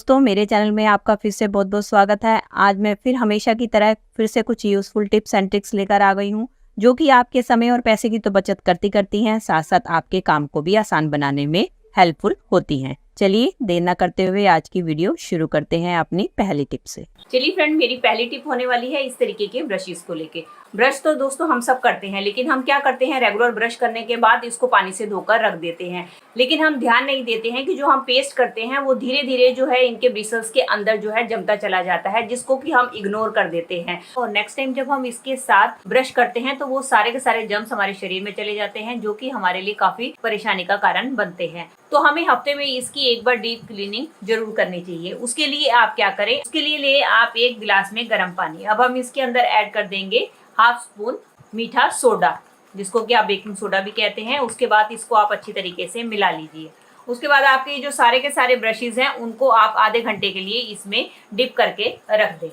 दोस्तों मेरे चैनल में आपका फिर से बहुत बहुत स्वागत है। आज मैं फिर हमेशा की तरह फिर से कुछ यूजफुल टिप्स एंड ट्रिक्स लेकर आ गई हूँ जो कि आपके समय और पैसे की तो बचत करती हैं, साथ साथ आपके काम को भी आसान बनाने में हेल्पफुल होती हैं। चलिए देर न करते हुए आज की वीडियो शुरू करते हैं अपनी पहली टिप से। चलिए फ्रेंड, मेरी पहली टिप होने वाली है इस तरीके के ब्रशेस को लेके। ब्रश तो दोस्तों हम सब करते हैं, लेकिन हम क्या करते हैं, रेगुलर ब्रश करने के बाद इसको पानी से धोकर रख देते हैं। लेकिन हम ध्यान नहीं देते हैं कि जो हम पेस्ट करते हैं वो धीरे धीरे जो है इनके ब्रिसल्स के अंदर जो है जमता चला जाता है, जिसको कि हम इग्नोर कर देते हैं। और नेक्स्ट टाइम जब हम इसके साथ ब्रश करते हैं तो वो सारे के सारे जम्स हमारे शरीर में चले जाते हैं, जो कि हमारे लिए काफी परेशानी का कारण बनते हैं। तो हमें हफ्ते में इसकी एक बार डीप क्लीनिंग जरूर करनी चाहिए। उसके लिए आप क्या करें, उसके लिए ले आप एक गिलास में गर्म पानी। अब हम इसके अंदर ऐड कर देंगे हाफ स्पून मीठा सोडा, जिसको कि आप बेकिंग सोडा भी कहते हैं। उसके बाद इसको आप अच्छी तरीके से मिला लीजिए। उसके बाद आपके जो सारे के सारे ब्रशेज हैं उनको आप आधे घंटे के लिए इसमें डिप करके रख दें।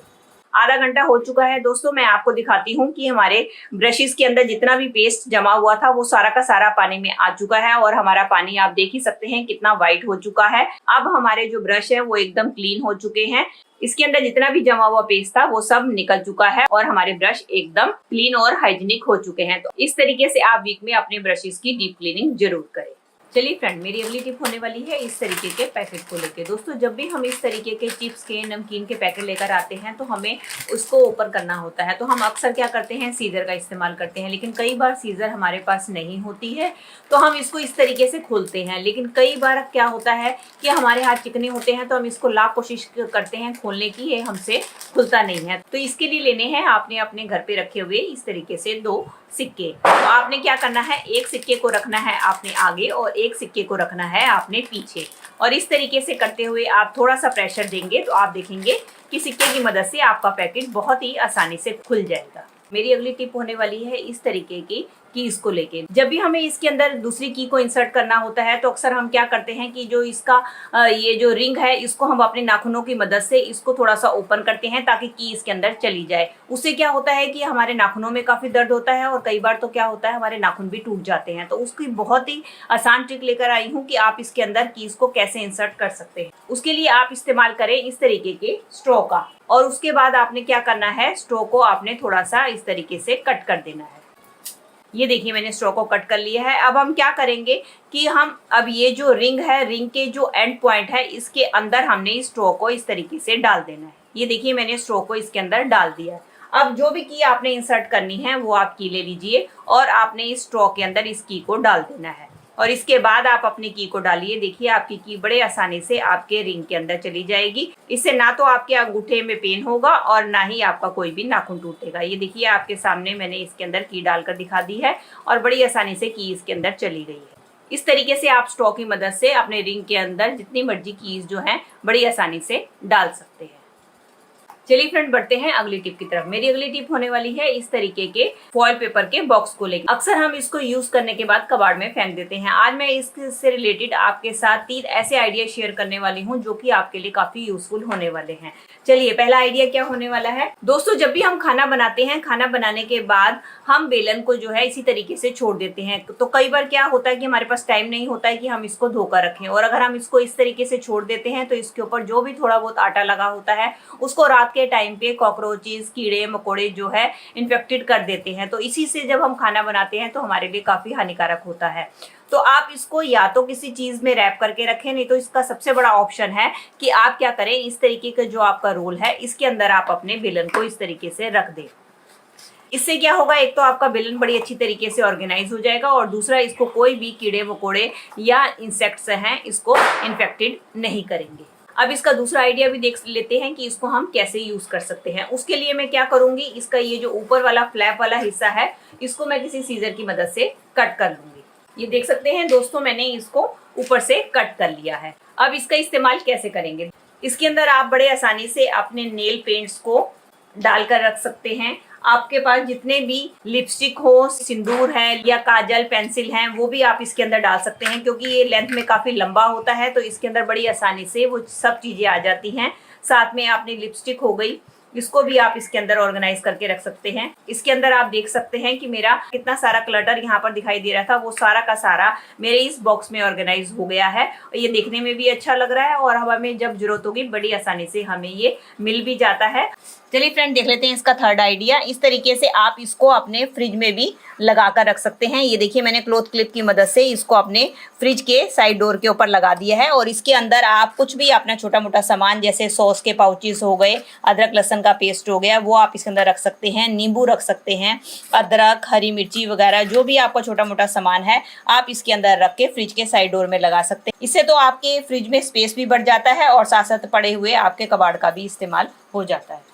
आधा घंटा हो चुका है दोस्तों, मैं आपको दिखाती हूँ कि हमारे ब्रशेस के अंदर जितना भी पेस्ट जमा हुआ था वो सारा का सारा पानी में आ चुका है और हमारा पानी आप देख ही सकते हैं कितना व्हाइट हो चुका है। अब हमारे जो ब्रश है वो एकदम क्लीन हो चुके हैं। इसके अंदर जितना भी जमा हुआ पेस्ट था वो सब निकल चुका है और हमारे ब्रश एकदम क्लीन और हाइजीनिक हो चुके हैं। तो इस तरीके से आप वीक में अपने ब्रशेस की डीप क्लीनिंग जरूर करें। चलिए फ्रेंड, मेरी अगली टिप होने वाली है इस तरीके के पैकेट को लेके। दोस्तों जब भी हम इस तरीके के चिप्स के, नमकीन के पैकेट लेकर आते हैं तो हमें उसको ओपन करना होता है। तो हम अक्सर क्या करते हैं, सीजर का इस्तेमाल करते हैं, लेकिन कई बार सीजर हमारे पास नहीं होती है तो हम इसको इस तरीके से खोलते हैं। लेकिन कई बार क्या होता है कि हमारे हाथ चिकने होते हैं तो हम इसको लाख कोशिश करते हैं खोलने की, ये हमसे खुलता नहीं है। तो इसके लिए लेने हैं आपने अपने घर पे रखे हुए इस तरीके से 2 सिक्के। तो आपने क्या करना है, एक सिक्के को रखना है आपने आगे और एक सिक्के को रखना है आपने पीछे। और इस तरीके से करते हुए आप थोड़ा सा प्रेशर देंगे तो आप देखेंगे कि सिक्के की मदद से आपका पैकेट बहुत ही आसानी से खुल जाएगा। मेरी अगली टिप होने वाली है इस तरीके की कीज को लेके। जब भी हमें इसके अंदर दूसरी की को इंसर्ट करना होता है तो अक्सर हम क्या करते हैं कि जो इसका ये जो रिंग है इसको हम अपने नाखूनों की मदद से इसको थोड़ा सा ओपन करते हैं ताकि की इसके अंदर चली जाए। उससे क्या होता है कि हमारे नाखूनों में काफी दर्द होता है और कई बार तो क्या होता है हमारे नाखून भी टूट जाते हैं। तो उसकी बहुत ही आसान ट्रिक लेकर आई हूँ कि आप इसके अंदर कीज को कैसे इंसर्ट कर सकते हैं। उसके लिए आप इस्तेमाल करें इस तरीके के स्ट्रॉ का। और उसके बाद आपने क्या करना है, स्ट्रॉ को आपने थोड़ा सा इस तरीके से कट कर देना है। ये देखिए मैंने स्ट्रॉ को कट कर लिया है। अब हम क्या करेंगे कि हम अब ये जो रिंग है, रिंग के जो एंड पॉइंट है इसके अंदर हमने इस स्ट्रॉ को इस तरीके से डाल देना है। ये देखिए मैंने स्ट्रॉ को इसके अंदर डाल दिया है। अब जो भी की आपने इंसर्ट करनी है वो आप की ले लीजिए और आपने इस स्ट्रॉ के अंदर इस की को डाल देना है। और इसके बाद आप अपनी की को डालिए। देखिए आपकी की बड़े आसानी से आपके रिंग के अंदर चली जाएगी। इससे ना तो आपके अंगूठे में पेन होगा और ना ही आपका कोई भी नाखून टूटेगा। ये देखिए आपके सामने मैंने इसके अंदर की डालकर दिखा दी है और बड़ी आसानी से की इसके अंदर चली गई है। इस तरीके से आप स्ट्रॉ की मदद से अपने रिंग के अंदर जितनी मर्जी कीज जो है बड़ी आसानी से डाल सकते हैं। चलिए फ्रेंड, बढ़ते हैं अगली टिप की तरफ। मेरी अगली टिप होने वाली है इस तरीके के फॉइल पेपर के बॉक्स को लेकर। अक्सर हम इसको यूज करने के बाद कबाड़ में फेंक देते हैं। आज मैं इससे रिलेटेड आपके साथ 3 ऐसे आइडिया शेयर करने वाली हूँ जो कि आपके लिए काफी यूजफुल होने वाले हैं। चलिए पहला आइडिया क्या होने वाला है दोस्तों, जब भी हम खाना बनाते हैं, खाना बनाने के बाद हम बेलन को जो है इसी तरीके से छोड़ देते हैं। तो कई बार क्या होता है कि हमारे पास टाइम नहीं होता है कि हम इसको धोकर रखें, और अगर हम इसको इस तरीके से छोड़ देते हैं तो इसके ऊपर जो भी थोड़ा बहुत आटा लगा होता है उसको रात के टाइम पे कॉकरोचेस, कीड़े मकोड़े जो है इन्फेक्टेड कर देते हैं। तो इसी से जब हम खाना बनाते हैं तो हमारे लिए काफी हानिकारक होता है। तो आप इसको या तो किसी चीज में रैप करके रखें, नहीं तो इसका सबसे बड़ा ऑप्शन है कि आप क्या करें, इस तरीके का जो आपका रोल है इसके अंदर आप अपने बेलन को इस तरीके से रख दें। इससे क्या होगा, एक तो आपका बेलन बड़ी अच्छी तरीके से ऑर्गेनाइज हो जाएगा और दूसरा इसको कोई भी कीड़े मकोड़े या इंसेक्ट्स हैं इसको इन्फेक्टेड नहीं करेंगे। अब इसका दूसरा आइडिया भी देख लेते हैं कि इसको हम कैसे यूज कर सकते हैं। उसके लिए मैं क्या करूंगी, इसका ये जो ऊपर वाला फ्लैप वाला हिस्सा है इसको मैं किसी सीजर की मदद से कट कर लूंगी। ये देख सकते हैं दोस्तों, मैंने इसको ऊपर से कट कर लिया है। अब इसका इस्तेमाल कैसे करेंगे, इसके अंदर आप बड़े आसानी से अपने नेल पेंट्स को डालकर रख सकते हैं। आपके पास जितने भी लिपस्टिक हो, सिंदूर है या काजल, पेंसिल हैं, वो भी आप इसके अंदर डाल सकते हैं। क्योंकि ये लेंथ में काफी लंबा होता है तो इसके अंदर बड़ी आसानी से वो सब चीजें आ जाती हैं। साथ में आपने लिपस्टिक हो गई इसको भी आप इसके अंदर ऑर्गेनाइज करके रख सकते हैं। इसके अंदर आप देख सकते हैं कि मेरा कितना सारा क्लटर यहाँ पर दिखाई दे रहा था, वो सारा का सारा मेरे इस बॉक्स में ऑर्गेनाइज हो गया है। ये देखने में भी अच्छा लग रहा है और हमें जब जरूरत होगी बड़ी आसानी से हमें ये मिल भी जाता है। चलिए फ्रेंड, देख लेते हैं इसका थर्ड आइडिया। इस तरीके से आप इसको अपने फ्रिज में भी लगा कर रख सकते हैं। ये देखिए, मैंने क्लॉथ क्लिप की मदद से इसको अपने फ्रिज के साइड डोर के ऊपर लगा दिया है और इसके अंदर आप कुछ भी अपना छोटा मोटा सामान, जैसे सॉस के पाउचेस हो गए, अदरक लहसुन का पेस्ट हो गया, वो आप इसके अंदर रख सकते हैं। नींबू रख सकते हैं, अदरक, हरी मिर्ची वगैरह जो भी आपका छोटा मोटा सामान है आप इसके अंदर रख के फ्रिज के साइड डोर में लगा सकते हैं। इससे तो आपके फ्रिज में स्पेस भी बढ़ जाता है और साथ साथ पड़े हुए आपके कबाड़ का भी इस्तेमाल हो जाता है।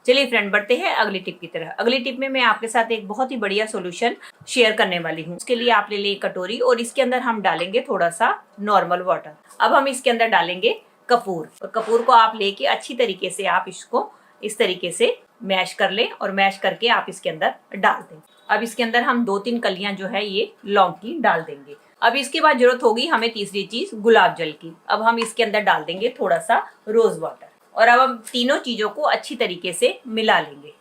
चलिए फ्रेंड, बढ़ते हैं अगली टिप की तरह। अगली टिप में मैं आपके साथ एक बहुत ही बढ़िया सॉल्यूशन शेयर करने वाली हूँ। उसके लिए आप ले लें कटोरी और इसके अंदर हम डालेंगे थोड़ा सा नॉर्मल वाटर। अब हम इसके अंदर डालेंगे कपूर और कपूर को आप लेके अच्छी तरीके से आप इसको इस तरीके से मैश कर लें और मैश करके आप इसके अंदर डाल दें। अब इसके अंदर हम 2-3 कलियां जो है ये लौंग की डाल देंगे। अब इसके बाद जरूरत होगी हमें तीसरी चीज गुलाब जल की। अब हम इसके अंदर डाल देंगे थोड़ा सा रोज वाटर और अब हम तीनों चीजों को अच्छी तरीके से मिला लेंगे।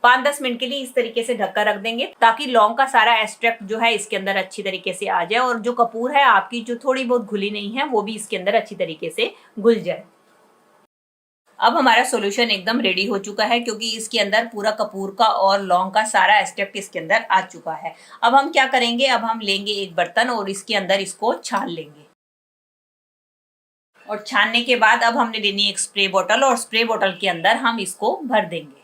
5-10 मिनट के लिए इस तरीके से ढककर रख देंगे ताकि लौंग का सारा एक्सट्रैक्ट जो है इसके अंदर अच्छी तरीके से आ जाए और जो कपूर है आपकी जो थोड़ी बहुत घुली नहीं है वो भी इसके अंदर अच्छी तरीके से घुल जाए। अब हमारा सॉल्यूशन एकदम रेडी हो चुका है क्योंकि इसके अंदर पूरा कपूर का और लौंग का सारा एक्सट्रैक्ट इसके अंदर आ चुका है। अब हम क्या करेंगे, अब हम लेंगे एक बर्तन और इसके अंदर इसको छान लेंगे और छानने के बाद अब हमने लेनी एक स्प्रे बोतल और स्प्रे बोतल के अंदर हम इसको भर देंगे।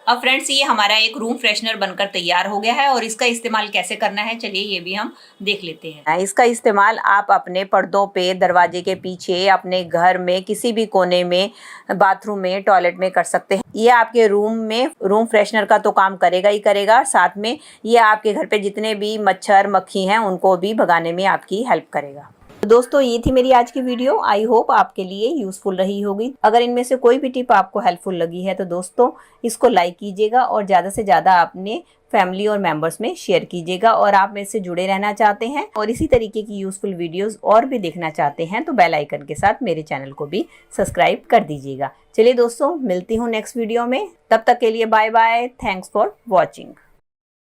अब फ्रेंड्स, ये हमारा एक रूम फ्रेशनर बनकर तैयार हो गया है और इसका इस्तेमाल कैसे करना है चलिए ये भी हम देख लेते हैं। इसका इस्तेमाल आप अपने पर्दों पे, दरवाजे के पीछे, अपने घर में किसी भी कोने में, बाथरूम में, टॉयलेट में कर सकते हैं। ये आपके रूम में रूम फ्रेशनर का तो काम करेगा ही करेगा, साथ में ये आपके घर पे जितने भी मच्छर मक्खी हैं उनको भी भगाने में आपकी हेल्प करेगा। दोस्तों, ये थी मेरी आज की वीडियो। आई होप आपके लिए यूजफुल रही होगी। अगर इनमें से कोई भी टिप आपको हेल्पफुल लगी है तो दोस्तों इसको लाइक कीजिएगा और ज़्यादा से ज़्यादा अपने फैमिली और मेंबर्स में शेयर कीजिएगा। और आप मेरे से जुड़े रहना चाहते हैं और इसी तरीके की यूजफुल वीडियोस और भी देखना चाहते हैं तो बेल आइकन के साथ मेरे चैनल को भी सब्सक्राइब कर दीजिएगा। चलिए दोस्तों, मिलती हूँ नेक्स्ट वीडियो में। तब तक के लिए bye bye. Thanks for watching.